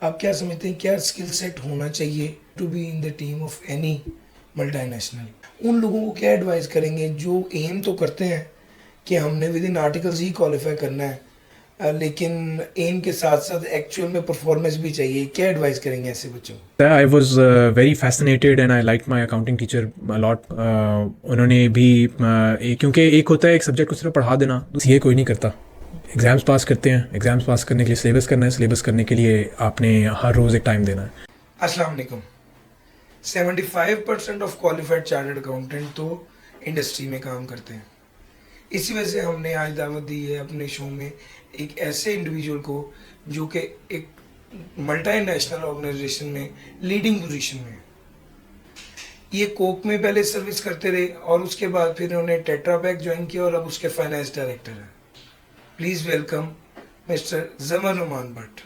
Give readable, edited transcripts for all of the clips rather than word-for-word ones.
आप क्या समझते हैं, क्या स्किल सेट होना चाहिए to be in the team of any multinational? उन लोगों को क्या एडवाइस करेंगे जो एम तो करते हैं कि हमने with in articles he qualify करना है, लेकिन एम के साथ साथ एक्चुअल में परफॉर्मेंस भी चाहिए? क्या एडवाइस करेंगे ऐसे बच्चों को? I was very fascinated and I liked my accounting teacher a lot. उन्होंने भी क्योंकि एक होता है एक सब्जेक्ट को सिर्फ पढ़ा देना, सीए कोई नहीं करता। एग्ज़ाम्स पास करते हैं, एग्ज़ाम्स पास करने के लिए सिलेबस करना है, सिलेबस करने के लिए आपने हर रोज़ एक टाइम देना है। अस्सलाम वालेकुम। 75% ऑफ क्वालिफाइड चार्टर्ड अकाउंटेंट तो इंडस्ट्री में काम करते हैं। इसी वजह से हमने आज दावत दी है अपने शो में एक ऐसे इंडिविजुअल को जो कि एक मल्टी नेशनल ऑर्गेनाइजेशन में लीडिंग पोजीशन में है। ये कोक में पहले सर्विस करते रहे और उसके बाद फिर उन्होंने टेट्रा पैक ज्वाइन किया और अब उसके फाइनेंस डायरेक्टर हैं। Please welcome mister Jamar Numan Bhatt.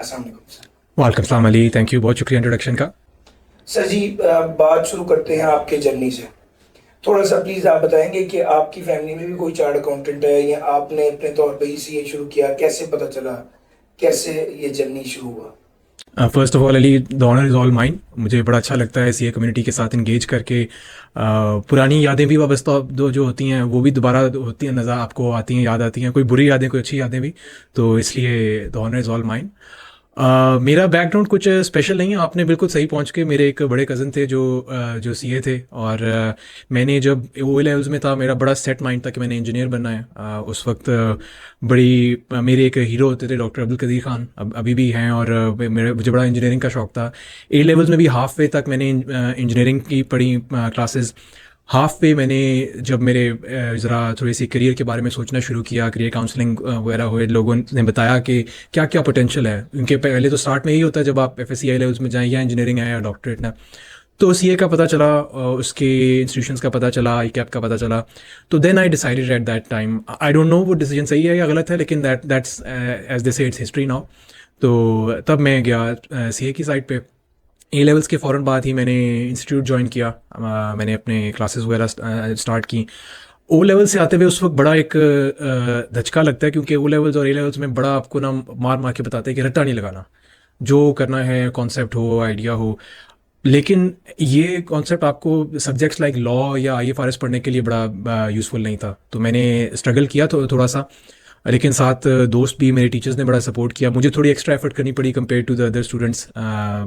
अस्सलाम वालेकुम सर। वालेकुम सलाम अली, थैंक यू, बहुत शुक्रिया इंट्रोडक्शन का। सर जी, बात शुरू करते हैं आपके जर्नी से। थोड़ा सा प्लीज़ आप बताएंगे कि आपकी फैमिली में भी कोई चार्ट अकाउंटेंट है या आपने अपने तौर पे ही सीए शुरू किया? कैसे पता चला, कैसे ये जर्नी शुरू हुआ? First of all Ali, the honour is all mine. मुझे बड़ा अच्छा लगता है सीए कम्युनिटी के साथ इंगेज करके। पुरानी यादें भी वाबस्ता जो होती हैं वो भी दोबारा होती हैं, नज़र आपको आती हैं, याद आती हैं, कोई बुरी यादें कोई अच्छी यादें भी। तो इसलिए the honour is all mine. मेरा बैकग्राउंड कुछ स्पेशल नहीं है, आपने बिल्कुल सही पहुंच के। मेरे एक बड़े कज़न थे जो सीए थे और मैंने जब ओ लेवल्स में था मेरा बड़ा सेट माइंड था कि मैंने इंजीनियर बनना है। उस वक्त मेरे एक हीरो होते थे डॉक्टर अब्दुल कदीर खान, अभी भी हैं। और मुझे बड़ा इंजीनियरिंग का शौक था। ए लेवल्स में भी हाफ वे तक मैंने इंजीनियरिंग की पढ़ी क्लासेस। हाफ पे मैंने जब मेरे ज़रा थोड़ी सी करियर के बारे में सोचना शुरू किया, करियर काउंसलिंग वगैरह हुए, लोगों ने बताया कि क्या क्या पोटेंशियल है। उनके पहले तो स्टार्ट में यही होता है जब आप एफएससीआई लेवल्स में जाएं, या इंजीनियरिंग है या डॉक्टरेट ना। तो सीए का पता चला, उसके इंस्टीट्यूशंस का पता चला, आईकैप का पता चला। तो then I decided at that time, I don't know वो डिसीजन सही है या गलत है, लेकिन दैट्स एज दे से इट्स हिस्ट्री नाउ। तो तब मैं गया सीए की साइड पे। ए लेवल्स के फ़ौरन बाद ही मैंने इंस्टीट्यूट ज्वाइन किया। मैंने अपने क्लासेस वगैरह स्टार्ट की। ओ लेवल से आते हुए उस वक्त बड़ा एक धचका लगता है, क्योंकि ओ लेवल्स और ए लेवल्स में बड़ा आपको ना मार मार के बताते हैं कि रट्टा नहीं लगाना, जो करना है कॉन्सेप्ट हो, आइडिया हो। लेकिन ये कॉन्सेप्ट आपको सब्जेक्ट्स लाइक लॉ या आईएफआरएस पढ़ने के लिए बड़ा यूज़फुल नहीं था। तो मैंने स्ट्रगल किया थोड़ा सा, लेकिन साथ दोस्त भी, मेरे टीचर्स ने बड़ा सपोर्ट किया। मुझे थोड़ी एक्स्ट्रा एफर्ट करनी पड़ी compare to the other students,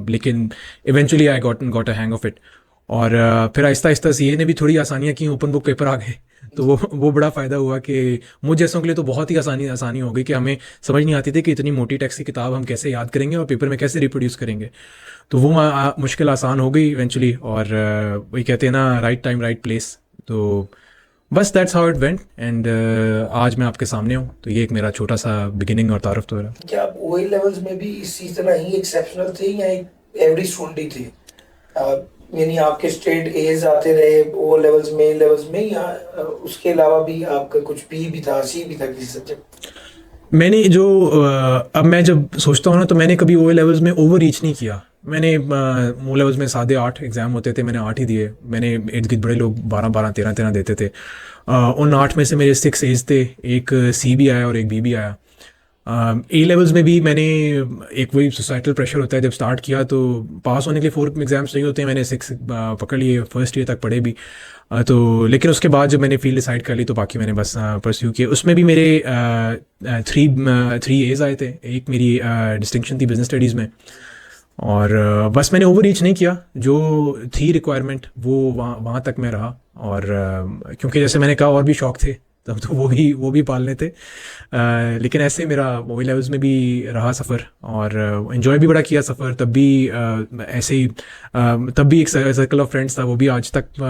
लेकिन eventually I got a hang of it. और फिर आहिस्ता आहिस्ता सीए ने भी थोड़ी आसानियाँ की, ओपन बुक पेपर आ गए। तो वो बड़ा फ़ायदा हुआ कि मुझ जैसों के लिए तो बहुत ही आसानी हो गई कि हमें समझ नहीं आती थी कि इतनी मोटी टेक्स्ट की किताब हम कैसे याद करेंगे और पेपर में कैसे रिप्रोड्यूस करेंगे। तो वो मुश्किल आसान हो गई इवेंचुअली। और वही कहते हैं ना, राइट टाइम राइट प्लेस। तो बस that's how it went and आज मैं आपके सामने हूँ। तो ये एक मेरा छोटा सा बिगिनिंग और तारुफ तो रहा। क्या आप ओए लेवल्स में भी इसी तरह ही एक्सेप्शनल थे या एक एवरेज स्टूडेंट ही थे? यानी आपके स्ट्रेट एज आते रहे ओ लेवल्स में, लेवल्स में, या उसके अलावा भी आपका कुछ बी भी था, सी भी था किसी सब्जेक्ट? मैंने जो अब मैं जब सोचता हूँ ना, तो मैंने कभी ओ लेवल्स में ओवर रीच नहीं किया। मैंने ओ लेवल्स में सादे 8 एग्ज़ाम होते थे, मैंने 8 ही दिए। मैंने इर्द गिर्द बड़े लोग 12-12, 13-13 देते थे। उन 8 में से मेरे 6 एज थे, एक सी भी आया और एक बी भी आया। ए लेवल्स में भी मैंने, एक वही सोसाइटल प्रेशर होता है जब स्टार्ट किया, तो पास होने के लिए 4 एग्जाम्स चाहिए होते हैं। मैंने 6 पकड़ लिए, फर्स्ट ईयर तक पढ़े भी। तो लेकिन उसके बाद जब मैंने फील्ड डिसाइड कर ली तो बाकी मैंने बस परस्यू किया। उसमें भी मेरे 3 एज आए थे। एक मेरी डिस्टिंक्शन थी बिजनेस स्टडीज़ में। और बस मैंने ओवर रीच नहीं किया, जो थी रिक्वायरमेंट वो वहाँ तक मैं रहा। और क्योंकि जैसे मैंने कहा और भी शौक थे तब, तो वो भी पालने थे। लेकिन ऐसे मेरा वो लेवल्स में भी रहा सफ़र, और इन्जॉय भी बड़ा किया सफ़र। तब भी ऐसे ही तब भी एक सर्कल ऑफ फ्रेंड्स था, वो भी आज तक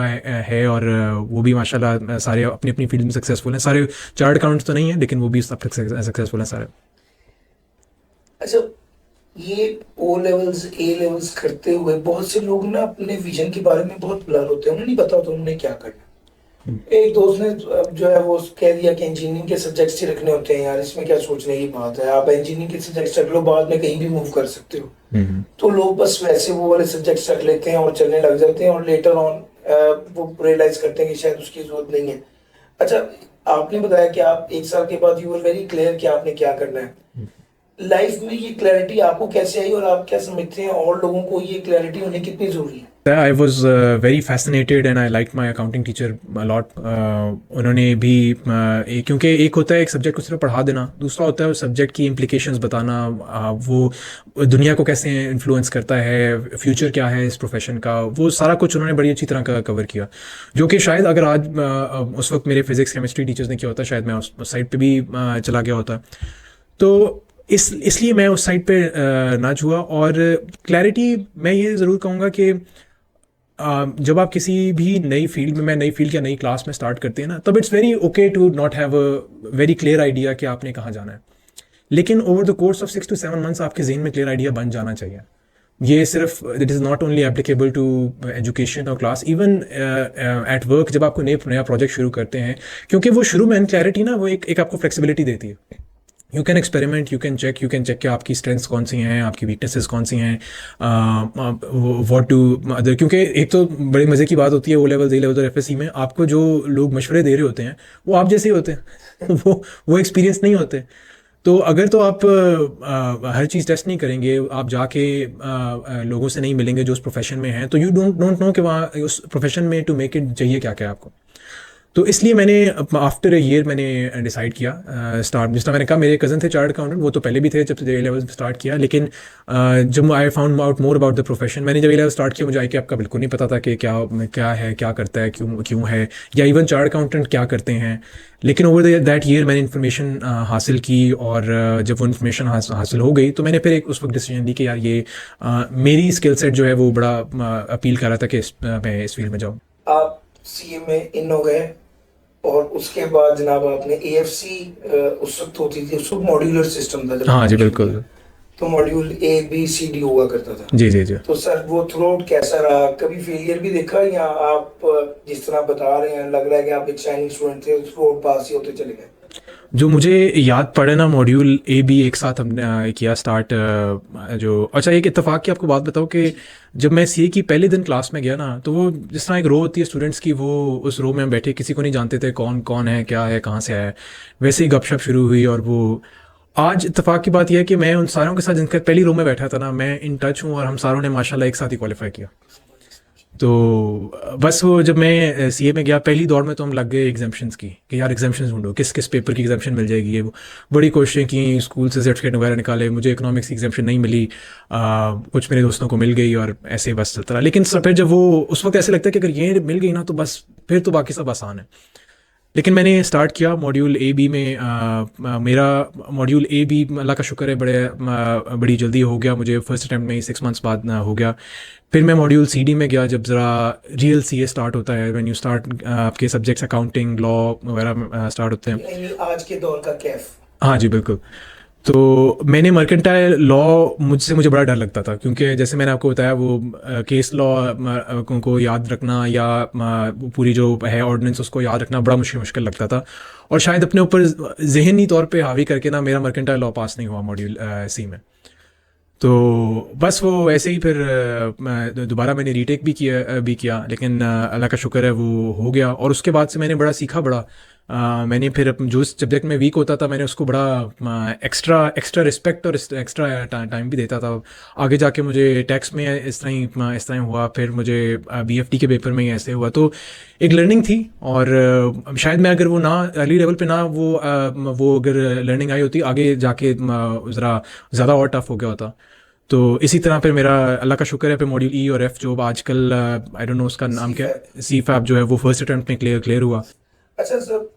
है। और वो भी माशाल्लाह सारे अपनी अपनी फील्ड में सक्सेसफुल हैं। सारे चार्ट अकाउंट्स तो नहीं हैं, लेकिन वो भी सब सक्सेसफुल हैं सारे। अच्छा, ये ओ लेवल्स ए लेवल्स करते हुए बहुत से लोग ना अपने विजन के बारे में बहुत ब्लर होते हैं, उन्हें नहीं पता होता उन्होंने क्या करना। एक दोस्त ने जो है वो कह दिया कि इंजीनियरिंग के सब्जेक्ट्स ही रखने होते हैं, यार इसमें क्या सोचने की बात है, आप इंजीनियरिंग के सब्जेक्ट्स रख लो, बाद में कहीं भी मूव कर सकते हो। तो लोग बस वैसे वो वाले सब्जेक्ट्स रख लेते हैं और चलने लग जाते हैं, और लेटर ऑन वो रियलाइज करते हैं कि शायद उसकी जरूरत नहीं है। अच्छा, आपने बताया कि आप 1 साल के बाद यू वर वेरी क्लियर कि आपने क्या करना है। लाइफ में ये क्लैरिटी आपको कैसे आई और आप क्या समझते हैं और लोगों को ये क्लैरिटी होनी कितनी जरूरी है? I was very fascinated and I liked my accounting teacher a lot. उन्होंने भी क्योंकि एक होता है एक सब्जेक्ट को सिर्फ पढ़ा देना, दूसरा होता है उस सब्जेक्ट की implications बताना, वो दुनिया को कैसे इन्फ्लुएंस करता है, फ्यूचर क्या है इस प्रोफेशन का, वो सारा कुछ उन्होंने बड़ी अच्छी तरह का कवर किया, जो कि शायद अगर आज उस वक्त मेरे फिजिक्स केमिस्ट्री टीचर्स ने किया होता शायद मैं उस साइड पे भी चला गया होता। तो इसलिए मैं उस साइड पे ना छुआ। और क्लैरिटी मैं ये ज़रूर कहूँगा कि जब आप किसी भी नई फील्ड में, मैं नई फील्ड या नई क्लास में स्टार्ट करते हैं ना, तब it's very okay to not have a very clear idea कि आपने कहाँ जाना है, लेकिन over the course of 6 to 7 months आपके जहन में क्लियर आइडिया बन जाना चाहिए। ये सिर्फ it is not only applicable to education और क्लास, इवन एट वर्क जब आपको नया प्रोजेक्ट शुरू करते हैं, क्योंकि वो शुरू में क्लैरिटी ना वो एक आपको फ्लेक्सिबिलिटी देती है। You can experiment, you can check कि आपकी स्ट्रेंथ्स कौन सी हैं, आपकी वीकनेसेस कौन सी हैं, व्हाट टू अदर। क्योंकि एक तो बड़े मज़े की बात होती है ओ लेवल, ए लेवल और एफएससी में आपको जो लोग मशवरे दे रहे होते हैं वो आप जैसे ही होते हैं वो एक्सपीरियंस नहीं होते। तो अगर तो आप हर चीज़ टेस्ट नहीं करेंगे, आप जाके लोगों से नहीं मिलेंगे जो उस प्रोफेशन में हैं, तो यू डोंट नो कि वहाँ उस प्रोफेशन में टू मेक इट चाहिए क्या क्या आपको। तो इसलिए मैंने आफ्टर अ ईयर मैंने डिसाइड किया स्टार्ट, जिस तरह मैंने कहा मेरे कज़न थे चार्ट अकाउंटेंट, वो तो पहले भी थे जब से ए लेवल स्टार्ट किया, लेकिन जब I found out more about the profession, मैंने जब ए लेवल स्टार्ट किया मुझे आई कि आपका बिल्कुल नहीं पता था कि क्या है, क्या करता है, क्यों है, या इवन चार्ट अकाउंटेंट क्या करते हैं। लेकिन ओवर दैट ईयर मैंने इन्फॉर्मेशन हासिल की, और जब वो इन्फॉर्मेशन हासिल हो गई तो मैंने फिर उस वक्त डिसीजन ली कि यार ये मेरी स्किल सेट जो है वो बड़ा अपील कर रहा था कि मैं इस फील्ड में जाऊँ। आप सीए में इन हो गए और उसके बाद जनाब आपने एएफसी, उस वक्त होती थी, उस वक्त मॉड्यूलर सिस्टम था जब, हाँ जी बिल्कुल, तो module A B C D हुआ करता था। जी जी जी। तो सर वो थ्रू आउट कैसा रहा, कभी फेलियर भी देखा, या आप जिस तरह बता रहे हैं लग रहा है कि आप एक शाइनिंग स्टूडेंट थे, थ्रू आउट पास ही होते चले गए? जो मुझे याद पड़े ना, मॉड्यूल ए बी एक साथ हमने किया स्टार्ट, जो अच्छा एक इत्तेफाक की आपको बात बताऊँ कि जब मैं सीए की पहले दिन क्लास में गया ना, तो वो जिस तरह एक रो होती है स्टूडेंट्स की, वो उस रो में हम बैठे किसी को नहीं जानते थे कौन है, क्या है, कहाँ से आया है, वैसे ही गपशप शुरू हुई। और वो आज इत्तेफाक की बात यह है कि मैं उन सारों के साथ जिनके पहली रो में बैठा था ना, मैं इन टच हूँ, और हम सारों ने माशाल्लाह एक साथ ही क्वालिफाई किया। तो बस वो जब मैं सीए में गया पहली दौड़ में तो हम लग गए एग्जाम्शंस की कि यार एग्जाम्शंस ढूंढो, किस पेपर की एग्जाम्शन मिल जाएगी, ये वो बड़ी कोशिशें की, स्कूल से सर्टिफिकेट वगैरह निकाले, मुझे इकोनॉमिक्स की एग्जाम्शन नहीं मिली, कुछ मेरे दोस्तों को मिल गई, और ऐसे बस चलता रहा। लेकिन फिर जब वो उस वक्त ऐसे लगता है कि अगर ये मिल गई ना तो बस फिर तो बाकी सब आसान है। लेकिन मैंने स्टार्ट किया मॉड्यूल ए बी में, मेरा मॉड्यूल ए बी अल्लाह का शुक्र है बड़ी जल्दी हो गया, मुझे फर्स्ट अटैम्प्ट में ही 6 मंथ्स बाद हो गया। फिर मैं मॉड्यूल सी डी में गया, जब ज़रा रियल सी ए स्टार्ट होता है, व्हेन यू स्टार्ट आपके सब्जेक्ट्स अकाउंटिंग लॉ वगैरह स्टार्ट होते हैं, यानी आज के दौर का कैफ। हाँ जी बिल्कुल। तो मैंने मर्केंटाइल लॉ मुझे बड़ा डर लगता था, क्योंकि जैसे मैंने आपको बताया वो केस लॉ को याद रखना, या पूरी जो है ऑर्डिनेंस उसको याद रखना बड़ा मुश्किल लगता था, और शायद अपने ऊपर जहनी तौर पे हावी करके ना मेरा मर्केंटाइल लॉ पास नहीं हुआ मॉड्यूल सी में। तो बस वो ऐसे ही फिर दोबारा मैंने रीटेक भी किया, लेकिन अल्लाह का शुक्र है वो हो गया। और उसके बाद से मैंने बड़ा सीखा, मैंने फिर जो सब्जेक्ट में वीक होता था मैंने उसको बड़ा एक्स्ट्रा रिस्पेक्ट और एक्स्ट्रा टाइम भी देता था। आगे जाके मुझे टैक्स में इस तरह ही हुआ, फिर मुझे बीएफटी के पेपर में ही ऐसे हुआ। तो एक लर्निंग थी, और शायद मैं अगर वो ना अर्ली लेवल पे ना वो अगर लर्निंग आई होती आगे जाके ज़रा ज़्यादा और टफ हो गया होता। तो इसी तरह फिर मेरा अल्लाह का शुक्र है फिर मॉड्यूल ई और एफ जो आजकल आई डोंट नो उसका नाम क्या है, सी फैप जो है वो फर्स्ट अटेम्प्ट में क्लियर हुआ। अच्छा सर,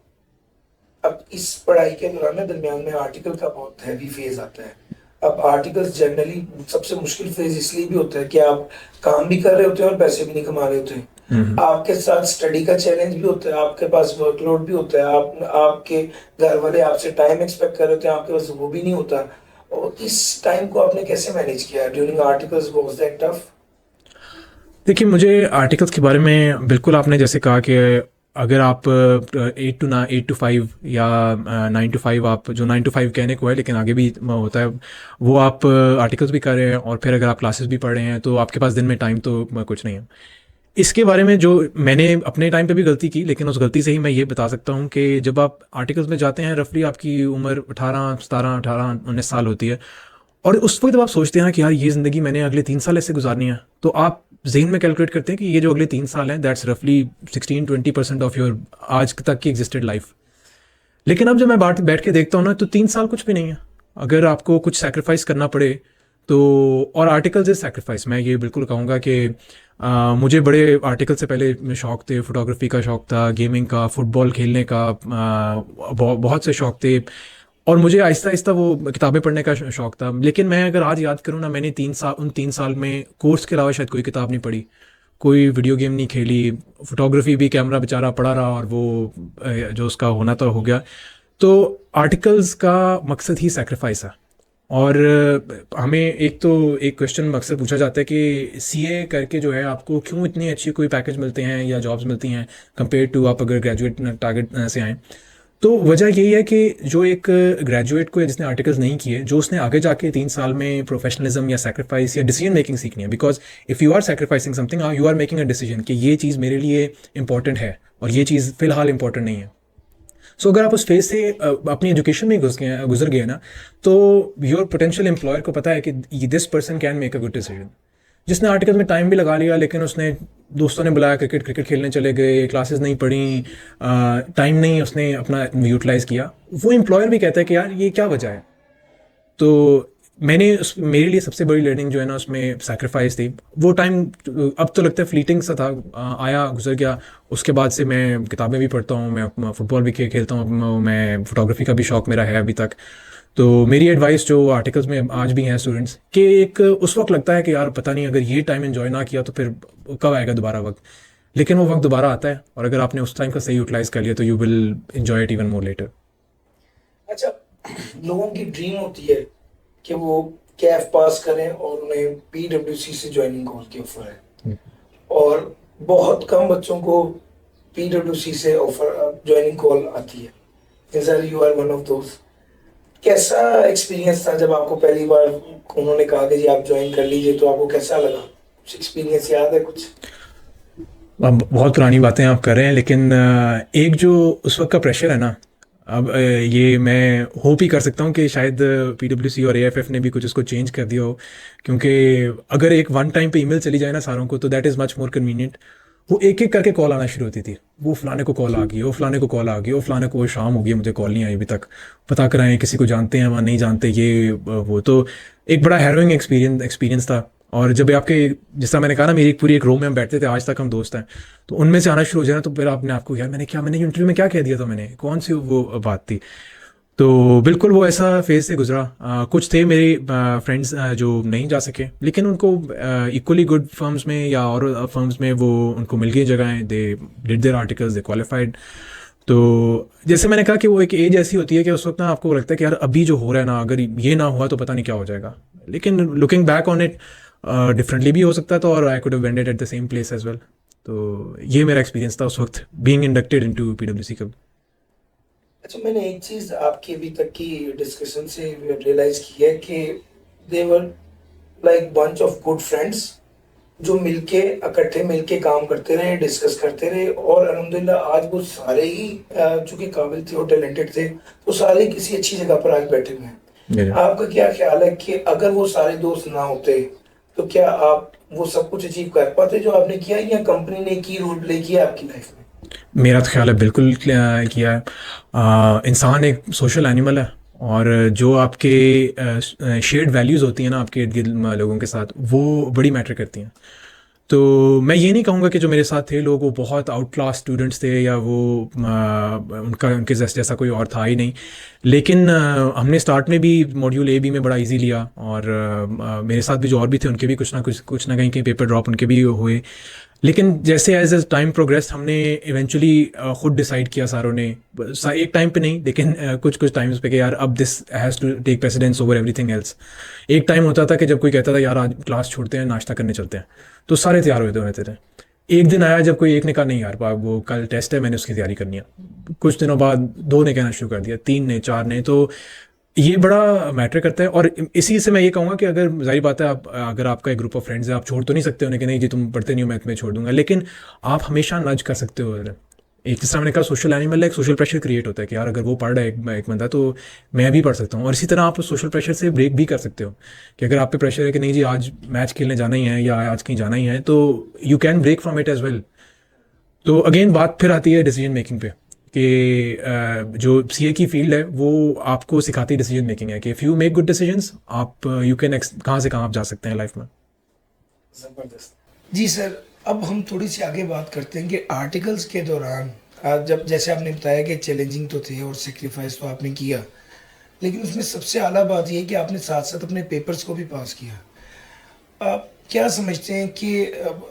अब इस पढ़ाई के दौरान में दरमियान में आर्टिकल का बहुत हैवी फेज आता है। अब आर्टिकल्स जनरली सबसे मुश्किल फेज इसलिए भी होता है कि आप काम भी कर रहे होते हैं और पैसे भी नहीं कमा रहे होते हैं, आपके साथ स्टडी का चैलेंज भी होता है, आपके पास वर्कलोड भी होता है, आपके घर वाले आपसे टाइम एक्सपेक्ट कर रहे होते हैं, आपके पास वो भी नहीं होता। और इस टाइम को आपने कैसे मैनेज किया during articles, was that tough? देखिए, मुझे आर्टिकल्स के बारे में बिल्कुल आपने जैसे कहा कि अगर आप 8 to 5 या 9 to 5, आप जो 9 to 5 कहने को है लेकिन आगे भी होता है, वो आप आर्टिकल्स भी कर रहे हैं और फिर अगर आप क्लासेस भी पढ़ रहे हैं तो आपके पास दिन में टाइम तो कुछ नहीं है। इसके बारे में जो मैंने अपने टाइम पे भी गलती की, लेकिन उस गलती से ही मैं ये बता सकता हूँ कि जब आप आर्टिकल्स में जाते हैं, रफली आपकी उम्र 18 17 18 19 साल होती है, और उस वक्त जब आप सोचते हैं कि यार ये ज़िंदगी मैंने अगले 3 साल ऐसे गुजारनी है, तो आप जेहन में कैलकुलेट करते हैं कि ये जो अगले 3 साल हैं, दैट्स रफली 16-20% ऑफ योर आज तक की एग्जिस्टेड लाइफ। लेकिन अब जब मैं बैठ के देखता हूँ ना, तो 3 साल कुछ भी नहीं है। अगर आपको कुछ सेक्रीफाइस करना पड़े तो, और आर्टिकल्स इज सेक्रीफाइस, मैं ये बिल्कुल कहूँगा कि मुझे बड़े आर्टिकल से पहले शौक थे, फोटोग्राफी का शौक था, गेमिंग का, फुटबॉल खेलने का, बहुत से शौक थे, और मुझे आहिस्ता आहिस्ता वो किताबें पढ़ने का शौक था। लेकिन मैं अगर आज याद करूँ ना, मैंने 3 साल, उन 3 साल में कोर्स के अलावा शायद कोई किताब नहीं पढ़ी, कोई वीडियो गेम नहीं खेली, फोटोग्राफी भी कैमरा बेचारा पड़ा रहा, और वो जो उसका होना तो हो गया। तो आर्टिकल्स का मकसद ही सेक्रीफाइस है। और हमें एक क्वेश्चन अक्सर पूछा जाता है कि सीए करके जो है आपको क्यों इतनी अच्छी कोई पैकेज मिलते हैं या जॉब्स मिलती हैं कंपेयर टू आप अगर ग्रेजुएट टारगेट से आएँ। तो वजह यही है कि जो एक ग्रेजुएट को, जिसने आर्टिकल्स नहीं किए, जो उसने आगे जाके 3 साल में प्रोफेशनलिज्म या सेक्रीफाइस या डिसीजन मेकिंग सीखनी है, because if you are sacrificing something, you are making a decision कि ये चीज़ मेरे लिए इंपॉर्टेंट है और ये चीज़ फ़िलहाल इंपॉर्टेंट नहीं है। सो अगर आप उस फेज से अपनी एजुकेशन में गुजर गए ना, तो योर पोटेंशियल एम्प्लॉयर को पता है कि this person can make a good decision. जिसने आर्टिकल में टाइम भी लगा लिया, लेकिन उसने दोस्तों ने बुलाया, क्रिकेट खेलने चले गए, क्लासेस नहीं पढ़ी, टाइम नहीं उसने अपना यूटिलाइज़ किया, वो एम्प्लॉयर भी कहता है कि यार ये क्या वजह है। तो मेरे लिए सबसे बड़ी लर्निंग जो है ना, उसमें सैक्रिफाइस थी। वो टाइम अब तो लगता है फ्लीटिंग सा था, आया गुजर गया। उसके बाद से मैं किताबें भी पढ़ता हूँ, मैं फुटबॉल भी खेलता हूँ, मैं फोटोग्राफी का भी शौक मेरा है अभी तक। तो मेरी एडवाइस जो आर्टिकल्स में आज भी हैं स्टूडेंट्स के, एक उस वक्त लगता है कि यार पता नहीं, अगर ये टाइम एंजॉय ना किया तो फिर कब आएगा दोबारा वक्त। लेकिन वो वक्त दोबारा आता है, और अगर आपने उस टाइम का सही यूटिलाइज कर लिया तो you will enjoy it even more later. अच्छा, लोगों की ड्रीम होती है कि वो कैफ पास करें और उन्हें पीडब्ल्यूसी से ज्वाइनिंग कॉल की ऑफर है, और बहुत कम बच्चों को पीडब्ल्यूसी से ऑफर ज्वाइनिंग कॉल आती है। Sir, you are one of दोस्त। कैसा एक्सपीरियंस था जब आपको पहली बार उन्होंने कहा कि जी आप ज्वाइन कर लीजिए, तो आपको कैसा लगा? कुछ एक्सपीरियंस याद है कुछ? अब बहुत पुरानी बातें आप कर रहे हैं, लेकिन एक जो उस वक्त का प्रेशर है ना, अब ये मैं होप ही कर सकता हूँ कि शायद पीडब्ल्यूसी और एएफएफ ने भी कुछ उसको चेंज कर दिया हो, क्योंकि अगर एक वन टाइम पे ईमेल चली जाए ना सारों को, तो that is much more convenient. वो एक एक करके कॉल आना शुरू होती थी, वो फलाने को कॉल आ गई, वो फलाने को कॉल आ गई, वो फलाने को, वो शाम हो गई मुझे कॉल नहीं आई अभी तक, पता कराएं किसी को जानते हैं वहाँ नहीं जानते, ये वो। तो एक बड़ा हैरोइंग एक्सपीरियंस था। और जब आपके, जिस तरह मैंने कहा ना, मेरी पूरी एक रो में हम बैठते थे, आज तक हम दोस्त हैं, तो उनमें से आना शुरू हो जाए ना, तो फिर आपने आपको यार मैंने इंटरव्यू में क्या कह दिया था, मैंने कौन सी वो बात थी। तो बिल्कुल वो ऐसा फेज से गुजरा। कुछ थे मेरे फ्रेंड्स जो नहीं जा सके, लेकिन उनको इक्वली गुड फर्म्स में या और फर्म्स में वो उनको मिल गई जगहें, they did their articles, they qualified. तो जैसे मैंने कहा कि वो एक एज ऐसी होती है कि उस वक्त ना आपको लगता है कि यार अभी जो हो रहा है ना, अगर ये ना हुआ तो पता नहीं क्या हो जाएगा। लेकिन looking back on it, differently भी हो सकता था, और I could have ended at the same place as well. तो ये मेरा एक्सपीरियंस था उस वक्त बीइंग इंडक्टेड इनटू पीडब्ल्यूसी कब। अच्छा, मैंने एक चीज आपकी अभी तक की डिस्कशन से रियलाइज की है कि they were like bunch of good friends, जो मिलके इकट्ठे मिलके काम करते रहे, डिस्कस करते रहे, और अल्हम्दुलिल्लाह आज वो सारे ही चूंकि काबिल थे और टैलेंटेड थे, तो सारे किसी अच्छी जगह पर आज बैठे हुए हैं। आपका क्या ख्याल है कि अगर वो सारे दोस्त ना होते तो क्या आप वो सब कुछ अचीव कर पाते जो आपने किया, या कंपनी ने की रोल प्ले किया आपकी लाइफ में? मेरा तो ख्याल है बिल्कुल किया है। इंसान एक सोशल एनिमल है, और जो आपके शेयर्ड वैल्यूज़ होती हैं ना आपके इर्द गिर्द लोगों के साथ, वो बड़ी मैटर करती हैं। तो मैं ये नहीं कहूँगा कि जो मेरे साथ थे लोग वो बहुत आउट क्लास स्टूडेंट्स थे, या वो उनके जैसा कोई और था ही नहीं। लेकिन हमने स्टार्ट में भी मॉड्यूल ए बी में बड़ा इजी लिया, और मेरे साथ भी जो और भी थे उनके भी कुछ ना कहीं पेपर ड्रॉप उनके भी हुए। लेकिन जैसे एज टाइम प्रोग्रेस, हमने इवेंचुअली खुद डिसाइड किया सारों ने, एक टाइम पे नहीं, लेकिन कुछ टाइम्स पे, कि यार अब this has to take precedence over everything else. एक टाइम होता था कि जब कोई कहता था यार आज क्लास छोड़ते हैं, नाश्ता करने चलते हैं, तो सारे तैयार होते थे। एक दिन आया जब कोई एक ने कहा नहीं यार वो कल टेस्ट है, मैंने उसकी तैयारी करनी है। कुछ दिनों बाद 2 ने कहना शुरू कर दिया, 3 ने, 4 ने। तो ये बड़ा मैटर करता है, और इसी से मैं ये कहूँगा कि अगर ज़ाहिर बात है, आप अगर आपका एक ग्रुप ऑफ फ्रेंड्स है, आप छोड़ तो नहीं सकते उन्हें कि नहीं जी तुम पढ़ते नहीं हो, मैं तुम्हें छोड़ दूंगा, लेकिन आप हमेशा नज कर सकते हो उन्हें। एक जिस तरह मैंने कहा, सोशल एनिमल है, एक सोशल प्रेशर क्रिएट होता है कि यार अगर वो पढ़ रहा है एक बंदा, तो मैं भी पढ़ सकता हूँ। और इसी तरह आप उस सोशल प्रेशर से ब्रेक भी कर सकते हो कि अगर आप पे प्रेशर है कि नहीं जी आज मैच खेलने जाना ही है या आज कहीं जाना ही है, तो you can break from it as well. तो अगेन बात फिर आती है डिसीजन मेकिंग पे कि जो सीए की फील्ड है वो आपको सिखाती डिसीजन मेकिंग है कि if you make good decisions, आप यू कैन कहाँ से कहाँ आप जा सकते हैं लाइफ में। जबरदस्त जी सर। अब हम थोड़ी सी आगे बात करते हैं कि आर्टिकल्स के दौरान जब जैसे आपने बताया कि चैलेंजिंग तो थे और सेक्रीफाइस तो आपने किया, लेकिन उसमें सबसे आला बात ये है कि आपने साथ साथ अपने पेपर्स को भी पास किया। आप क्या समझते हैं कि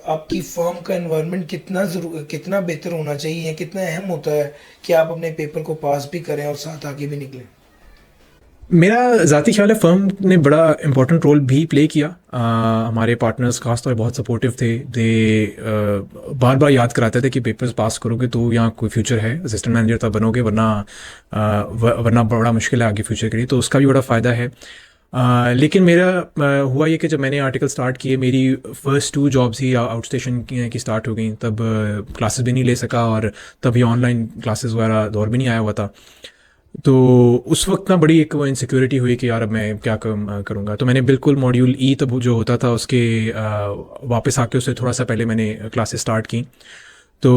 आपकी फर्म का एनवायरनमेंट कितना बेहतर होना चाहिए, कितना अहम होता है कि आप अपने पेपर को पास भी करें और साथ आगे भी निकलें? मेरा ज़ाती ख्याल है फर्म ने बड़ा इंपॉर्टेंट रोल भी प्ले किया। हमारे पार्टनर्स खासतौर पर बहुत सपोर्टिव थे। दे बार बार याद कराते थे कि पेपर्स पास करोगे तो यहाँ कोई फ्यूचर है, असिस्टेंट मैनेजर तब बनोगे, वरना बड़ा मुश्किल है आगे फ्यूचर के लिए, तो उसका भी बड़ा फ़ायदा है। लेकिन मेरा हुआ ये कि जब मैंने आर्टिकल स्टार्ट किए, मेरी फर्स्ट 2 जॉब्स ही आउट स्टेशन की स्टार्ट हो गई, तब क्लासेस भी नहीं ले सका और तब ये ऑनलाइन क्लासेस वगैरह दौर भी नहीं आया हुआ था। तो उस वक्त ना बड़ी एक वो इनसिक्योरिटी हुई कि यार अब मैं क्या करूँगा। तो मैंने बिल्कुल मॉड्यूल ई तब जो होता था उसके वापस आके उससे थोड़ा सा पहले मैंने क्लासेस स्टार्ट की। तो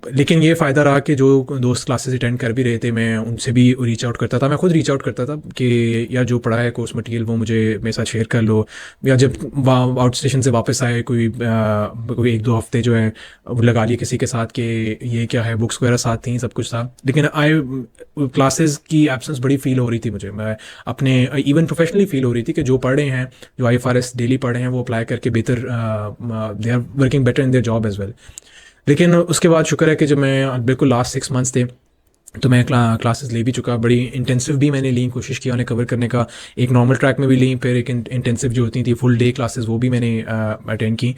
लेकिन ये फ़ायदा रहा कि जो दोस्त क्लासेस अटेंड कर भी रहे थे, मैं उनसे भी रीच आउट करता था, मैं खुद रीच आउट करता था कि यार जो पढ़ा है कोर्स मटेरियल वो मुझे मेरे साथ शेयर कर लो। या जब आउट स्टेशन से वापस आए, कोई 1-2 हफ्ते जो है वो लगा लिए किसी के साथ कि ये क्या है, बुक्स वगैरह साथ थी, सब कुछ था, लेकिन क्लासेस की एब्सेंस बड़ी फील हो रही थी मुझे। मैं अपने इवन प्रोफेशनली फील हो रही थी कि जो पढ़ रहे हैं, जो IFRS डेली पढ़ रहे हैं, वो अप्लाई करके बेहतर they are working better in their job as well. लेकिन उसके बाद शुक्र है कि जब मैं बिल्कुल लास्ट 6 मंथ्स थे, तो मैं क्लासेस ले भी चुका, बड़ी इंटेंसिव भी मैंने ली, कोशिश किया उन्हें कवर करने का। एक नॉर्मल ट्रैक में भी ली, फिर एक इंटेंसिव जो होती थी फुल डे क्लासेस, वो भी मैंने अटेंड की।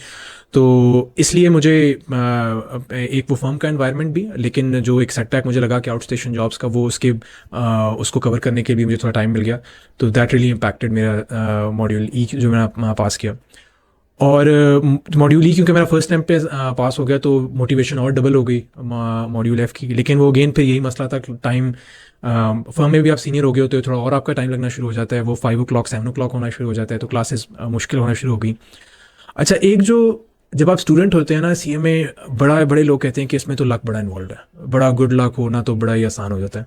तो इसलिए मुझे एक वो फर्म का एनवायरनमेंट भी, लेकिन जो एक सेटबैक मुझे लगा कि आउट स्टेशन जॉब्स का, वो उसको कवर करने के लिए मुझे थोड़ा टाइम मिल गया। तो दैट रियली इम्पैक्टेड मेरा मॉड्यूल ई जो मैंने पास किया। और मॉड्यूल ई क्योंकि मेरा फर्स्ट टाइम पे पास हो गया, तो मोटिवेशन और डबल हो गई मॉड्यूल एफ की। लेकिन वो अगेन फिर यही मसला था, टाइम फर्म में भी आप सीनियर हो गए होते हो, थोड़ा और आपका टाइम लगना शुरू हो जाता है, वो 5 o'clock 7 o'clock होना शुरू हो जाता है, तो क्लासेस मुश्किल होना शुरू हो गई। अच्छा, एक जो जब आप स्टूडेंट होते हैं ना सीए में, बड़े लोग कहते हैं कि इसमें तो लक बड़ा इन्वॉल्व है, बड़ा गुड लक होना तो बड़ा ही आसान हो जाता है।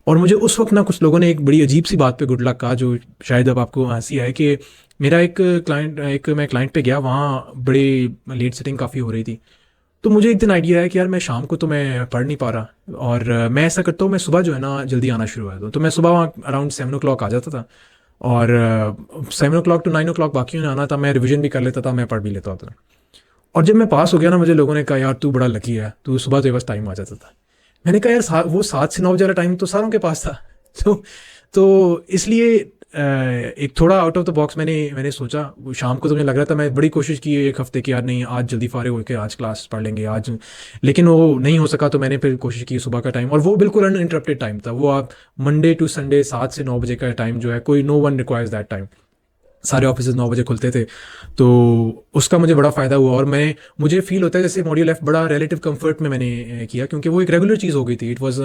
और मुझे उस वक्त ना कुछ लोगों ने एक बड़ी अजीब सी बात पे गुड लक कहा, जो शायद अब आपको हंसी आए, कि मेरा मैं क्लाइंट पे गया, वहाँ बड़ी लेट सेटिंग काफ़ी हो रही थी। तो मुझे एक दिन आइडिया है कि यार मैं शाम को तो मैं पढ़ नहीं पा रहा, और मैं ऐसा करता हूँ, मैं सुबह जो है ना जल्दी आना शुरू हुआ। तो मैं सुबह वहाँ अराउंड 7 o'clock आ जाता था, और 7 o'clock to 9 o'clock बाकी आना था, मैं रिविजन भी कर लेता था, मैं पढ़ भी लेता था। और जब मैं पास हो गया ना, मुझे लोगों ने कहा यार तू बड़ा लकी है, तू सुबह तो बस टाइम आ जाता था। मैंने कहा यार वो 7 से 9 बजे वाला टाइम तो सारों के पास था। तो इसलिए एक थोड़ा आउट ऑफ द बॉक्स मैंने सोचा। वो शाम को तो मुझे लग रहा था, मैं बड़ी कोशिश की एक हफ्ते की, यार नहीं आज जल्दी फारिग होकर आज क्लास पढ़ लेंगे आज, लेकिन वो नहीं हो सका। तो मैंने फिर कोशिश की सुबह का टाइम, और वो बिल्कुल अनइंटरप्टेड टाइम था। वो आप मंडे टू संडे 7 से 9 बजे का टाइम जो है, कोई no one requires that time, सारे ऑफिस 9 बजे खुलते थे। तो उसका मुझे बड़ा फ़ायदा हुआ, और मुझे फील होता है जैसे मॉड्यूल एफ बड़ा रिलेटिव कंफर्ट में मैंने किया, क्योंकि वो एक रेगुलर चीज़ हो गई थी। इट वाज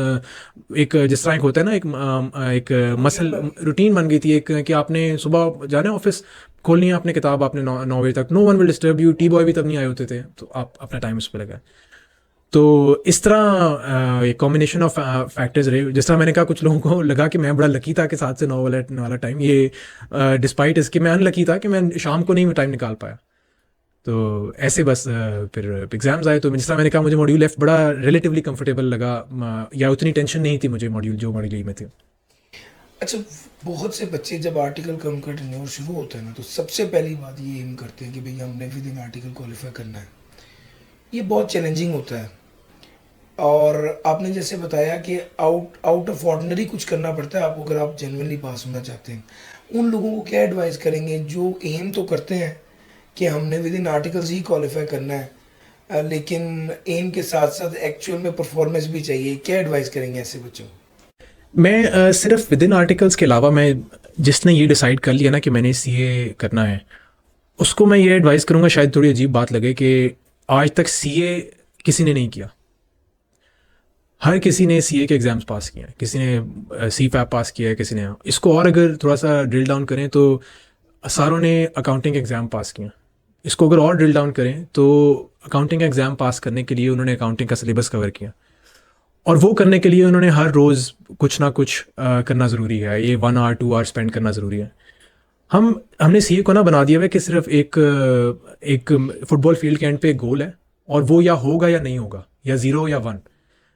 एक जिस तरह एक होता है ना, एक मसल रूटीन बन गई थी, एक कि आपने सुबह जाना है ऑफिस, खोलनी है आपने किताब, आपने 9 बजे तक, no one will disturb you, tea boy भी तब नहीं आए होते थे, तो आप अपना टाइम उस पर लगा। तो इस तरह एक कॉम्बिनेशन ऑफ फैक्टर्स रहे। जिस तरह मैंने कहा, कुछ लोगों को लगा कि मैं बड़ा लकी था कि 7 से 9 वाला टाइम, ये डिस्पाइट इसके मैं अनलकी था कि मैं शाम को नहीं टाइम निकाल पाया। तो ऐसे बस फिर एग्जाम्स आए, तो जिस तरह मैंने कहा, मुझे मॉड्यूल एफ बड़ा रिलेटिवली कंफर्टेबल लगा, या उतनी टेंशन नहीं थी मुझे मॉड्यूल ई में थी। अच्छा, बहुत से बच्चे जब आर्टिकल कम का टेन्योर शुरू होता है ना, तो सबसे पहली बात ये एम करते हैं कि भाई हमने विद इन आर्टिकल क्वालिफाई करना है। ये बहुत चैलेंजिंग होता है, और आपने जैसे बताया कि आउट ऑफ ऑर्डिनरी कुछ करना पड़ता है आपको, अगर आप जेन्युइनली पास होना चाहते हैं। उन लोगों को क्या एडवाइस करेंगे जो एम तो करते हैं कि हमने with in articles he qualify करना है, लेकिन एम के साथ साथ एक्चुअल में परफॉर्मेंस भी चाहिए? क्या एडवाइस करेंगे ऐसे बच्चों को? मैं सिर्फ विद इन आर्टिकल्स के अलावा मैं जिसने ये डिसाइड कर लिया ना कि मैंने सीए करना है, उसको मैं ये एडवाइस करूँगा, शायद थोड़ी अजीब बात लगे, कि आज तक सीए किसी ने नहीं किया। हर किसी ने सीए के एग्ज़ाम्स पास किए हैं, किसी ने सी फैप पास किया है, किसी ने इसको और अगर थोड़ा सा ड्रिल डाउन करें तो सारों ने अकाउंटिंग एग्ज़ाम पास किए हैं। इसको अगर और ड्रिल डाउन करें तो अकाउंटिंग एग्ज़ाम पास करने के लिए उन्होंने अकाउंटिंग का सिलेबस कवर किया, और वो करने के लिए उन्होंने हर रोज़ कुछ ना कुछ करना ज़रूरी है। ये 1 आवर 2 आवर स्पेंड करना ज़रूरी है। हमने सीए को ना बना दिया हुआ है कि सिर्फ एक फुटबॉल फील्ड के एंड पे एक गोल है, और वो या होगा या नहीं होगा, या 0 या 1,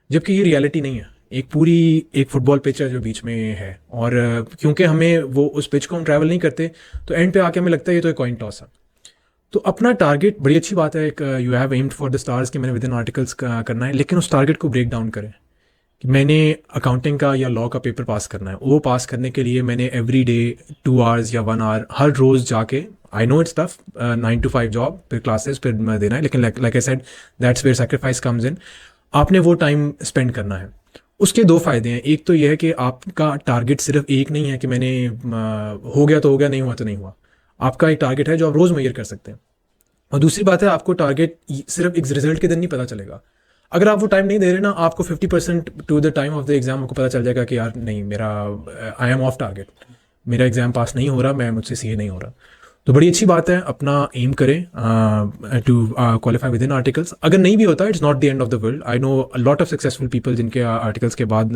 जबकि ये रियलिटी नहीं है। एक फुटबॉल पिच है जो बीच में है, और क्योंकि हमें वो उस पिच को हम ट्रैवल नहीं करते, तो एंड पे आके हमें लगता है ये तो एक कॉइन टॉस है। तो अपना टारगेट बड़ी अच्छी बात है, एक you have aimed for the stars कि मैंने विद इन आर्टिकल्स करना है, लेकिन उस टारगेट को ब्रेक डाउन करें कि मैंने अकाउंटिंग का या लॉ का पेपर पास करना है। वो पास करने के लिए मैंने एवरी डे 2 आवर्स या 1 आवर हर रोज़ जाके, I know it's tough, 9 to 5 job, फिर क्लासेस, फिर देना है, लेकिन like I said that's where sacrifice comes in. आपने वो टाइम स्पेंड करना है। उसके 2 फ़ायदे हैं। एक तो यह है कि आपका टारगेट सिर्फ एक नहीं है कि मैंने हो गया तो हो गया, नहीं हुआ तो नहीं हुआ। आपका एक टारगेट है जो आप रोज़ मेजर कर सकते हैं। और दूसरी बात है, आपको टारगेट सिर्फ एक रिजल्ट के दिन नहीं पता चलेगा। अगर आप वो टाइम नहीं दे रहे ना, आपको 50% to the time of the exam आपको पता चल जाएगा कि यार नहीं, मेरा आई एम ऑफ टारगेट, मेरा एग्ज़ाम पास नहीं हो रहा, मुझसे सीए नहीं हो रहा। तो बड़ी अच्छी बात है, अपना एम करें to qualify within articles. अगर नहीं भी होता, it's not the end of the world. I know a lot of successful people जिनके आर्टिकल्स के बाद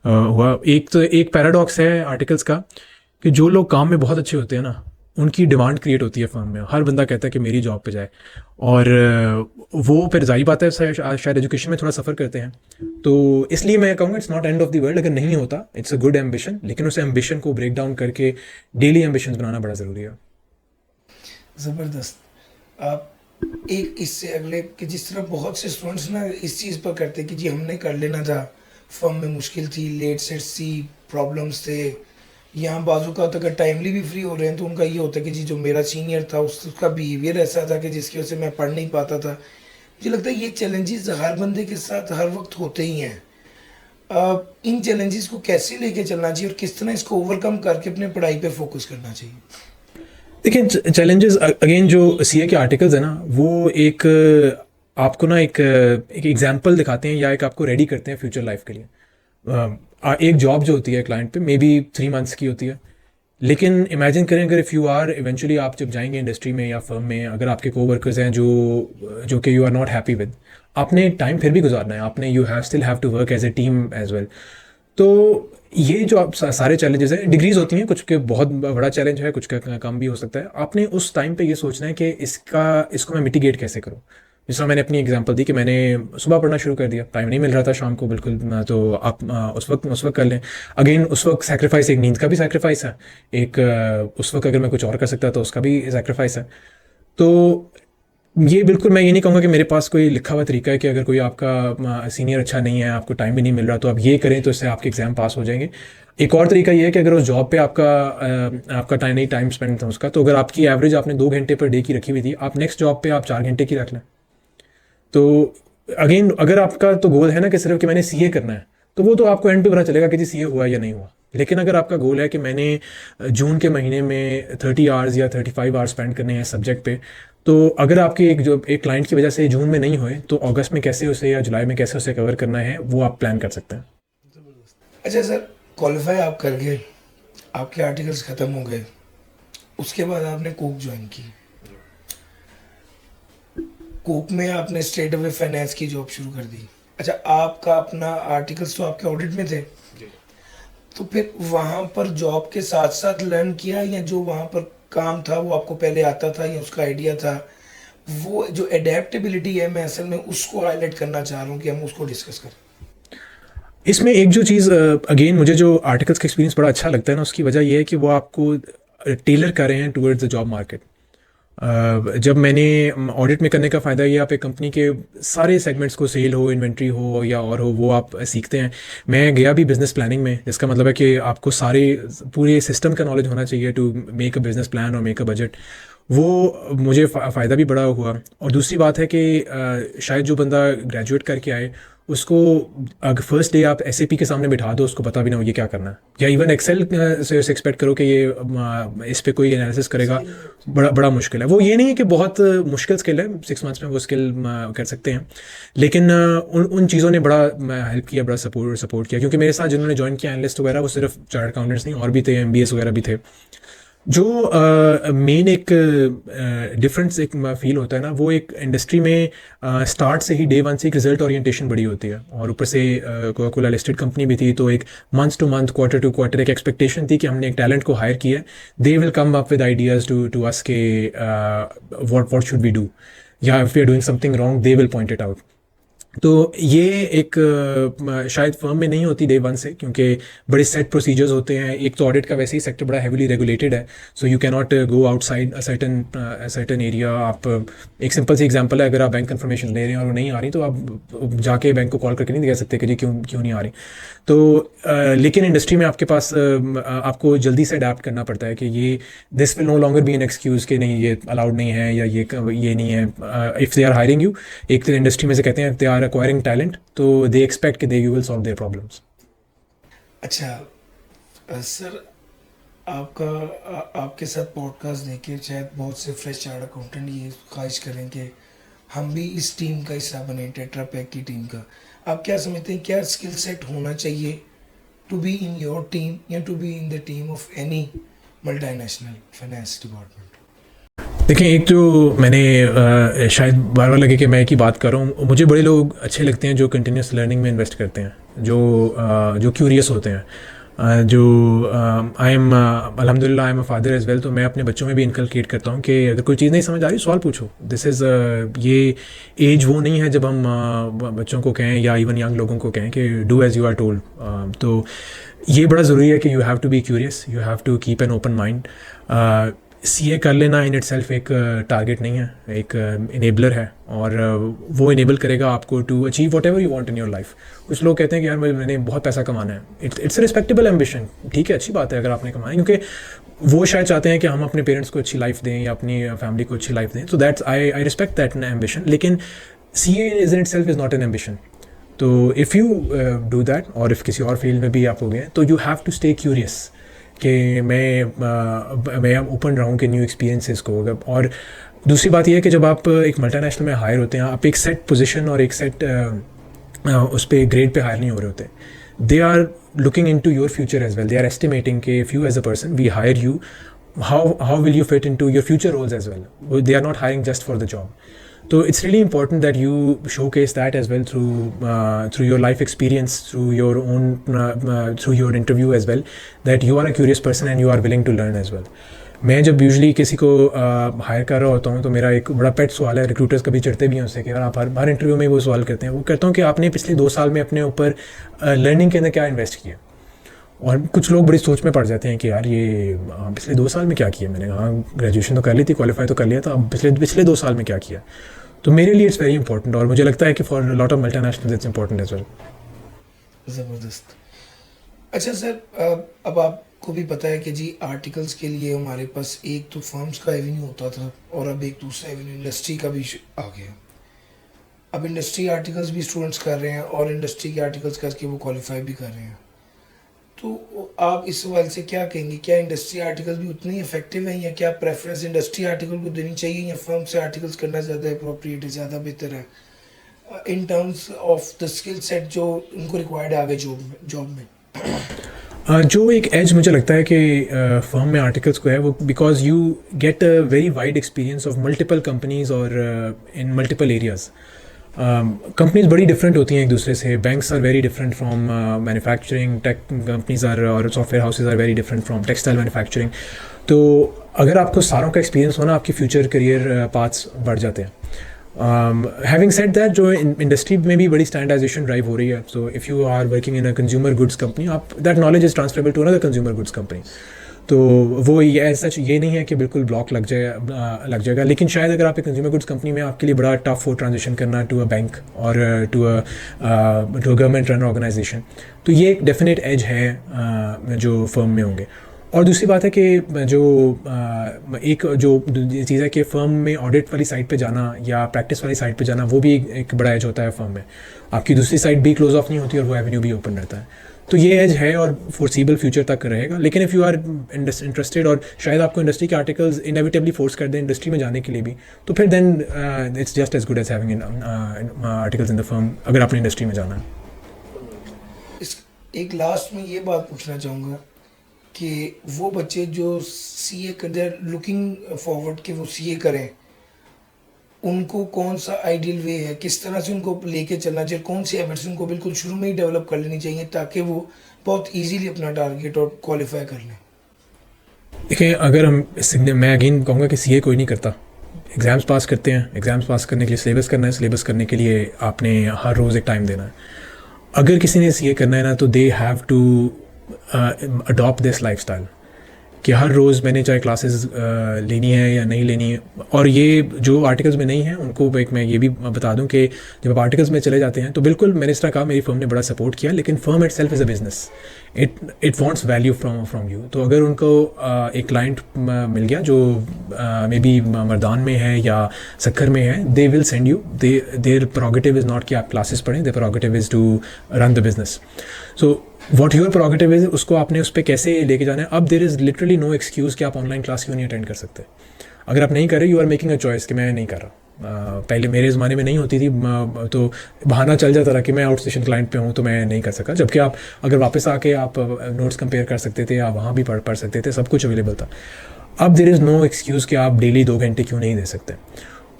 हुआ। एक पैराडॉक्स है आर्टिकल्स का, कि जो लोग काम में बहुत अच्छे होते हैं ना, उनकी डिमांड क्रिएट होती है फर्म में। हर बंदा कहता है कि मेरी जॉब पे जाए, और वो फिर जाहिर बात है शायद एजुकेशन में थोड़ा सफ़र करते हैं। तो इसलिए मैं कहूँगा it's not and of the world. अगर नहीं होता, इट्स अ गुड एम्बिशन, लेकिन उस एम्बिशन को ब्रेक डाउन करके डेली एम्बिशन बनाना बड़ा ज़रूरी है। ज़बरदस्त। आप एक इससे अगले कि जिस तरह बहुत से स्टूडेंट्स ना इस चीज़ पर करते कि जी हमने कर लेना था, फर्म में मुश्किल थी, लेट सेट्स थी, प्रॉब्लम्स थे, यहाँ बाजू का होता अगर टाइमली भी फ्री हो रहे हैं तो उनका ये होता है कि जी जो मेरा सीनियर था उसका बिहेवियर ऐसा था कि जिसकी वजह से मैं पढ़ नहीं पाता था। मुझे लगता है ये चैलेंजेस हर बंदे के साथ हर वक्त होते ही हैं। इन चैलेंजेस को कैसे लेके चलना चाहिए और किस तरह इसको ओवरकम करके अपने पढ़ाई पे फोकस करना चाहिए? देखिए, चैलेंजेस अगेन जो सीए के आर्टिकल्स है ना, वो एक आपको ना एक एग्जांपल दिखाते हैं, या एक आपको रेडी करते हैं फ्यूचर लाइफ के लिए। एक जॉब जो होती है क्लाइंट पे, मे बी 3 months की होती है, लेकिन इमेजिन करें अगर इफ़ यू आर इवेंचुअली, आप जब जाएंगे इंडस्ट्री में या फर्म में, अगर आपके कोवर्कर्स हैं जो कि you are not happy with, आपने टाइम फिर भी गुजारना है, आपने you have still have to work as a team as well. तो ये जो आप सारे चैलेंजेस हैं, डिग्रीज होती हैं, कुछ के बहुत बड़ा चैलेंज है, कुछ का कम भी हो सकता है। आपने उस टाइम पे ये सोचना है कि इसको मैं मिटिगेट कैसे करूँ। जिस तरह मैंने अपनी एग्जांपल दी कि मैंने सुबह पढ़ना शुरू कर दिया, टाइम नहीं मिल रहा था शाम को बिल्कुल, तो आप उस वक्त कर लें। अगेन उस वक्त सैक्रिफाइस, एक नींद का भी सैक्रिफाइस है, एक उस वक्त अगर मैं कुछ और कर सकता तो उसका भी सैक्रिफाइस है। तो ये बिल्कुल, मैं ये नहीं कहूँगा कि मेरे पास कोई लिखा हुआ तरीका है कि अगर कोई आपका सीनियर अच्छा नहीं है, आपको टाइम भी नहीं मिल रहा, तो आप ये करें तो इससे आपके एग्ज़ाम पास हो जाएंगे। एक और तरीका ये है कि अगर उस जॉब पे आपका टाइम स्पेंड था उसका, तो अगर आपकी एवरेज आपने 2 घंटे पर डे की रखी हुई थी, आप नेक्स्ट जॉब पे आप 4 घंटे की रख लें। तो अगेन, अगर आपका तो गोल है ना कि सिर्फ कि मैंने सीए करना है, तो वो तो आपको एंड पे पता चलेगा कि जी सीए हुआ या नहीं हुआ। लेकिन अगर आपका गोल है कि मैंने जून के महीने में 30 आवर्स या 35 आवर्स स्पेंड करने हैं सब्जेक्ट पे, तो अगर आपके एक क्लाइंट की वजह से जून में नहीं हुए, तो अगस्त में कैसे उसे या जुलाई में कैसे उसे कवर करना है, वो आप प्लान कर सकते हैं। अच्छा सर, क्वालिफाई आप कर गए, आपके आर्टिकल्स ख़त्म हो गए, उसके बाद आपने कोक ज्वाइन की। कोक में आपने स्ट्रेट अवे फाइनेंस की जॉब शुरू कर दी। अच्छा, आपका अपना आर्टिकल्स तो आपके ऑडिट में थे, तो फिर वहाँ पर जॉब के साथ साथ लर्न किया, या जो वहाँ पर काम था वो आपको पहले आता था या उसका आइडिया था? वो जो एडेप्टेबिलिटी है, मैं असल में उसको हाईलाइट करना चाह रहा हूँ कि हम उसको डिस्कस करें। इसमें एक जो चीज़ अगेन मुझे जो आर्टिकल्स का एक्सपीरियंस बड़ा अच्छा लगता है ना, उसकी वजह यह है कि वो आपको टेलर कर रहे हैं टुवर्ड्स द जॉब मार्केट। जब मैंने ऑडिट में करने का फ़ायदा ये, आप एक कंपनी के सारे सेगमेंट्स को, सेल हो, इन्वेंट्री हो या और हो, वो आप सीखते हैं। मैं गया भी बिज़नेस प्लानिंग में, जिसका मतलब है कि आपको पूरे सिस्टम का नॉलेज होना चाहिए to make a business plan और मेक अ बजट। वो मुझे फ़ायदा भी बड़ा हुआ। और दूसरी बात है कि शायद जो बंदा ग्रेजुएट करके आए, उसको अगर फर्स्ट डे आप SAP के सामने बिठा दो, उसको पता भी ना हो ये क्या करना है, या इवन एक्सेल से एक्सपेक्ट करो कि ये इस पे कोई एनालिसिस करेगा, बड़ा बड़ा मुश्किल है। वो ये नहीं है कि बहुत मुश्किल स्किल है, 6 मंथ्स में वो स्किल कर सकते हैं, लेकिन उन उन चीज़ों ने बड़ा हेल्प किया, बड़ा सपोर्ट किया, क्योंकि मेरे साथ जिन्होंने ज्वाइन किया एनालिस्ट वगैरह, वो सिर्फ चार्टर्ड अकाउंटेंट्स नहीं, और भी थे, MBAs वगैरह भी थे। जो मेन एक डिफरेंस एक फील होता है ना, वो एक इंडस्ट्री में स्टार्ट से ही डे वन से एक रिजल्ट ओरिएंटेशन बड़ी होती है, और ऊपर से कोका कोला लिस्टेड कंपनी भी थी, तो एक month to month, quarter to quarter एक एक्सपेक्टेशन थी कि हमने एक टैलेंट को हायर किया है, they will come up with ideas to us के व्हाट शुड वी डू, या if we are doing something wrong they will point it out. तो ये एक शायद फर्म में नहीं होती डे वन से, क्योंकि बड़े सेट प्रोसीजर्स होते हैं। एक तो ऑडिट का वैसे ही सेक्टर बड़ा हेवीली रेगुलेटेड है, so you can not go outside a certain area. आप एक सिंपल सी एग्जांपल है, अगर आप बैंक इन्फॉर्मेशन ले रहे हैं और वो नहीं आ रही, तो आप जाके बैंक को कॉल करके नहीं कह सकते कि जी क्यों नहीं आ रही। तो लेकिन इंडस्ट्री में आपके पास आपको जल्दी से अडेप्ट करना पड़ता है कि ये this will no longer be an excuse कि नहीं ये अलाउड नहीं है, या ये नहीं है। If they are hiring you, एक तो इंडस्ट्री में से कहते हैं दे आर acquiring talent, तो they expect कि you will solve their problems. अच्छा सर, आपके साथ पॉडकास्ट देखे शायद बहुत से फ्रेश चार्टर्ड अकाउंटेंट ये ख्वाहिश करें कि हम भी इस टीम का हिस्सा बने, टेट्रा पैक की टीम का। आप क्या समझते हैं, क्या स्किल सेट होना चाहिए to be in your team या to be in the team of any multinational finance department? देखिए, एक जो मैंने शायद बार बार लगे कि मैं एक ही बात कर रहा हूँ, मुझे बड़े लोग अच्छे लगते हैं जो कंटिन्यूस लर्निंग में इन्वेस्ट करते हैं, जो क्यूरियस होते हैं, जो आई एम अल्हम्दुलिल्लाह I am a father as well, तो मैं अपने बच्चों में भी इनकलकेट करता हूँ कि अगर कोई चीज़ नहीं समझ आ रही सवाल पूछो। दिस इज़ ये एज वो नहीं है जब हम बच्चों को कहें या इवन यंग लोगों को कहें कि do as you are told. तो ये बड़ा ज़रूरी है कि you have to be curious, you have to keep an open mind. CA कर लेना इन इट सेल्फ एक टारगेट नहीं है, एक इनेबलर है, और वो इनेबल करेगा आपको to achieve whatever you want in your life. कुछ लोग कहते हैं कि यार मैंने बहुत पैसा कमाना है, इट्स रिस्पेक्टेबल एम्बिशन, ठीक है, अच्छी बात है अगर आपने कमाना है, क्योंकि वो शायद चाहते हैं कि हम अपने पेरेंट्स को अच्छी लाइफ दें या अपनी फैमिली को अच्छी लाइफ दें, so that's I respect that ambition. लेकिन CA is in itself is not an ambition. तो इफ़ यू डू दैट, और इफ़ किसी और फील्ड में भी आप हो गए, तो you have to stay curious कि मैं ओपन रहूँ कि न्यू एक्सपीरियंसेस को। और दूसरी बात यह है कि जब आप एक मल्टीनेशनल में हायर होते हैं, आप एक सेट पोजीशन और एक सेट उस पर ग्रेड पे हायर नहीं हो रहे होते। They are looking into your future as well, they are estimating कि if you as a person we hire you, how will you fit into your future roles as well. They are not hiring just for the job. So it's really important that you showcase that as well through your life experience, through your own through your interview as well, that you are a curious person and you are willing to learn as well. मैं जब usually किसी को higher कर रहा होता हूँ, तो मेरा एक बड़ा पेट सवाल है, रिक्रूटर्स कभी चढ़ते भी हैं उससे कि यार आप हर इंटरव्यू में वो सवाल करते हैं, वो कहता हूँ कि आपने पिछले 2 साल में अपने ऊपर लर्निंग के अंदर क्या इन्वेस्ट किया। और कुछ लोग बड़ी सोच में पड़ जाते हैं कि यार ये पिछले 2 साल में क्या किया मैंने। हाँ, ग्रेजुएशन तो कर ली थी, क्वालिफाई तो कर लिया था, अब पिछले 2 साल में क्या किया। तो मेरे लिए इट्स वेरी इंपॉर्टेंट, और मुझे लगता है कि for lot of multinationals it's important as well. ज़बरदस्त। अच्छा सर, अब आपको भी पता है कि जी आर्टिकल्स के लिए हमारे पास एक तो फर्म्स का एवेन्यू होता था, और अब एक दूसरा एवेन्यू इंडस्ट्री का भी आ गया। अब इंडस्ट्री आर्टिकल्स भी स्टूडेंट्स कर रहे हैं, और इंडस्ट्री के आर्टिकल्स करके वो क्वालिफाई भी कर रहे हैं। तो आप इस सवाल से क्या कहेंगे, क्या इंडस्ट्री आर्टिकल्स भी उतनी इफेक्टिव हैं, या क्या प्रेफरेंस इंडस्ट्री आर्टिकल को देनी चाहिए, या फर्म से आर्टिकल्स करना ज़्यादा अप्रोप्रिएट है, ज़्यादा बेहतर है in terms of the skill set जो उनको रिक्वायर्ड है आगे जॉब में? जो एक एज मुझे लगता है कि फर्म में आर्टिकल्स को है, वो because you get a very wide experience of multiple companies और इन मल्टीपल एरियाज़। कंपनीज बड़ी डिफरेंट होती हैं एक दूसरे से। Banks are very different from manufacturing, tech companies are और software houses are very different from textile manufacturing. तो अगर आपको सारों का एक्सपीरियंस होना, आपकी फ्यूचर करियर पाथ्स बढ़ जाते हैं। हैविंग सेड दैट, जो इंडस्ट्री में भी बड़ी स्टैंडर्डाइजेशन ड्राइव हो रही है, so if you are working in a consumer goods company, आप that knowledge is transferable to another consumer goods company. तो वो ये सच ये नहीं है कि बिल्कुल ब्लॉक लग जाएगा, लेकिन शायद अगर आप एक कंज्यूमर गुड्स कंपनी में, आपके लिए बड़ा टफ हो ट्रांजिशन करना टू अ बैंक और to a government run organisation, तो ये एक डेफिनेट एज है जो फर्म में होंगे। और दूसरी बात है कि जो एक जो चीज़ है कि फ़र्म में ऑडिट वाली साइड पे जाना या प्रैक्टिस वाली साइड पे जाना, वो भी एक बड़ा एज होता है फ़र्म में। आपकी दूसरी साइड भी क्लोज ऑफ नहीं होती और वो एवेन्यू भी ओपन रहता है। तो ये एज है और फोर्सिबल फ्यूचर तक रहेगा। लेकिन इफ़ यू आर इंटरेस्टेड और शायद आपको इंडस्ट्री के आर्टिकल्स इनेविटेबली फोर्स कर दें इंडस्ट्री में जाने के लिए भी, तो फिर then it's just as good as having articles in the firm, अगर आपने इंडस्ट्री में जाना है। एक लास्ट में ये बात पूछना चाहूँगा कि वो बच्चे जो सीए कर दे लुकिंग फॉरवर्ड कि वो सीए करें, उनको कौन सा आइडियल वे है, किस तरह से उनको लेके चलना चाहिए, कौन सी हैबिट्स उनको बिल्कुल शुरू में ही डेवलप कर लेनी चाहिए ताकि वो बहुत इजीली अपना टारगेट और क्वालिफाई कर लें? देखिए, अगर मैं अगेन कहूँगा कि सीए कोई नहीं करता। एग्ज़ाम्स पास करते हैं, एग्ज़ाम्स पास करने के लिए सिलेबस करना है, सिलेबस करने के लिए आपने हर रोज़ एक टाइम देना है। अगर किसी ने सीए करना है ना, तो they have to adopt this lifestyle कि हर रोज़ मैंने चाहे क्लासेस लेनी है या नहीं लेनी है। और ये जो आर्टिकल्स में नहीं है उनको एक मैं ये भी बता दूं कि जब आप आर्टिकल्स में चले जाते हैं तो बिल्कुल मैंने इस तरह कहा, मेरी फर्म ने बड़ा सपोर्ट किया, लेकिन firm itself is a business, it wants value from you. तो अगर उनको एक क्लाइंट मिल गया जो मे बी मर्दान में है या सक्खर में है, they will send you, their prerogative is not कि आप क्लासेस पढ़ें, their prerogative is to run the business. So what your prerogative is, उसको आपने उस पर कैसे लेके जाना है। अब there is literally no excuse कि आप ऑनलाइन क्लास क्यों नहीं अटेंड कर सकते। अगर आप नहीं कर रहे, you are making a choice कि मैं नहीं कर रहा। पहले मेरे ज़माने में नहीं होती थी, तो बहाना चल जाता था कि मैं आउट स्टेशन क्लाइंट पे हूँ तो मैं नहीं कर सका, जबकि आप अगर वापस आके आप नोट्स कंपेयर कर सकते थे, आप वहाँ भी पढ़ सकते थे, सब कुछ अवेलेबल था। अब देर इज़ नो एक्सक्यूज़ कि आप डेली 2 घंटे क्यों नहीं दे सकते।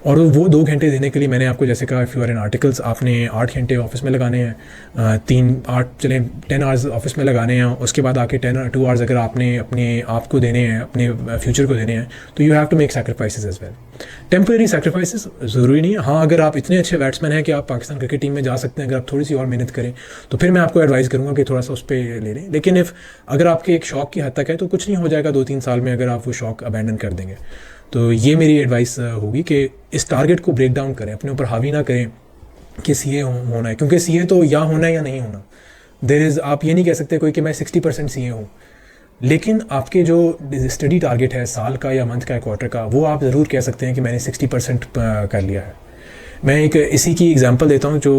और वो 2 घंटे देने के लिए मैंने आपको जैसे कहा, if you are in articles, आपने 8 घंटे ऑफिस में लगाने हैं, 10 आवर्स ऑफिस में लगाने हैं, उसके बाद आके 2 आवर्स अगर आपने अपने आप को देने हैं, अपने फ्यूचर को देने हैं, तो you have to make sacrifices as well. Temporary sacrifices ज़रूरी नहीं है। हाँ, अगर आप इतने अच्छे बैट्समैन हैं कि आप पाकिस्तान क्रिकेट टीम में जा सकते हैं, अगर आप थोड़ी सी और मेहनत करें, तो फिर मैं आपको एडवाइस करूँगा कि थोड़ा सा उस पर ले लें। लेकिन अगर आपके एक शौक की हद तक है तो कुछ नहीं हो जाएगा 2-3 साल में, अगर आप वो शौक अबैंडन कर देंगे। तो ये मेरी एडवाइस होगी कि इस टारगेट को ब्रेक डाउन करें, अपने ऊपर हावी ना करें कि सीए होना है, क्योंकि सीए तो या होना है या नहीं होना। देयर इज़, आप ये नहीं कह सकते कोई कि मैं 60% सीए हूँ, लेकिन आपके जो स्टडी टारगेट है साल का या मंथ का या क्वार्टर का, वो आप ज़रूर कह सकते हैं कि मैंने 60% कर लिया है। मैं एक इसी की एग्जांपल देता हूँ, जो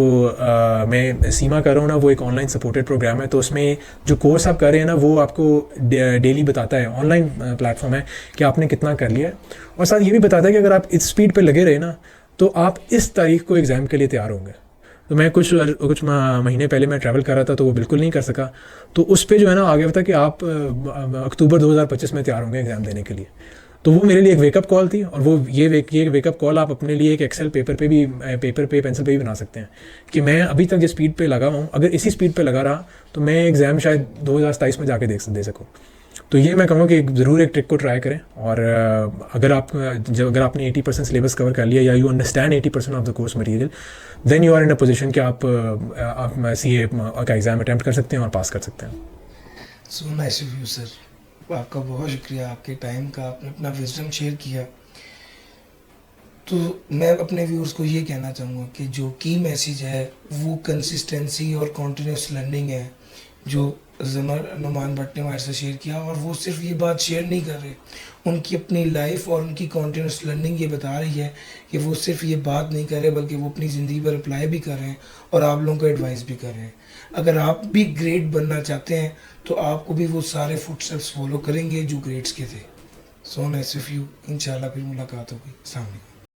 मैं सीमा कर रहा हूँ ना, वो एक ऑनलाइन सपोर्टेड प्रोग्राम है। तो उसमें जो कोर्स आप कर रहे हैं ना, वो आपको डेली बताता है, ऑनलाइन प्लेटफॉर्म है, कि आपने कितना कर लिया है। और साथ ये भी बताता है कि अगर आप इस स्पीड पे लगे रहे ना, तो आप इस तारीख को एग्ज़ाम के लिए तैयार होंगे। तो मैं कुछ महीने पहले मैं ट्रैवल कर रहा था, तो वो बिल्कुल नहीं कर सका। तो उस पर जो है ना, आगे था कि आप अक्टूबर 2025 में तैयार होंगे एग्ज़ाम देने के लिए। तो वो मेरे लिए एक वेकअप कॉल थी। और वो ये वेकअप कॉल आप अपने लिए एक एक्सेल पेपर पे पेंसिल पे भी बना सकते हैं कि मैं अभी तक जिस स्पीड पे लगा हूँ, अगर इसी स्पीड पे लगा रहा तो मैं एग्ज़ाम शायद 2027 में जाके दे सकूँ। तो ये मैं कहूँगा कि ज़रूर एक ट्रिक को ट्राई करें। और अगर आपने 80% सिलेबस कवर कर लिया, या you understand 80% of the course material, then you are in a position कि आप सीए का एग्ज़ाम अटैम्प्ट कर सकते हैं और पास कर सकते हैं। So nice of you sir, आपका बहुत शुक्रिया, आपके टाइम का, आपने अपना विजडम शेयर किया। तो मैं अपने व्यूअर्स को ये कहना चाहूँगा कि जो की मैसेज है वो कंसिस्टेंसी और कॉन्टिन्यूस लर्निंग है, जो नुमान भट्ट ने हमारे से शेयर किया। और वो सिर्फ ये बात शेयर नहीं कर रहे, उनकी अपनी लाइफ और उनकी कॉन्टिन्यूस लर्निंग ये बता रही है कि वो सिर्फ ये बात नहीं कर रहे, बल्कि वो अपनी ज़िंदगी पर अप्लाई भी कर रहे हैं और आप लोगों को एडवाइस भी कर रहे हैं। अगर आप भी ग्रेट बनना चाहते हैं तो आपको भी वो सारे फुटस्टेप्स फॉलो करेंगे जो ग्रेट्स के थे। सो नाइस ऑफ यू, इंशाल्लाह फिर मुलाकात होगी। अस्सलाम वालेकुम।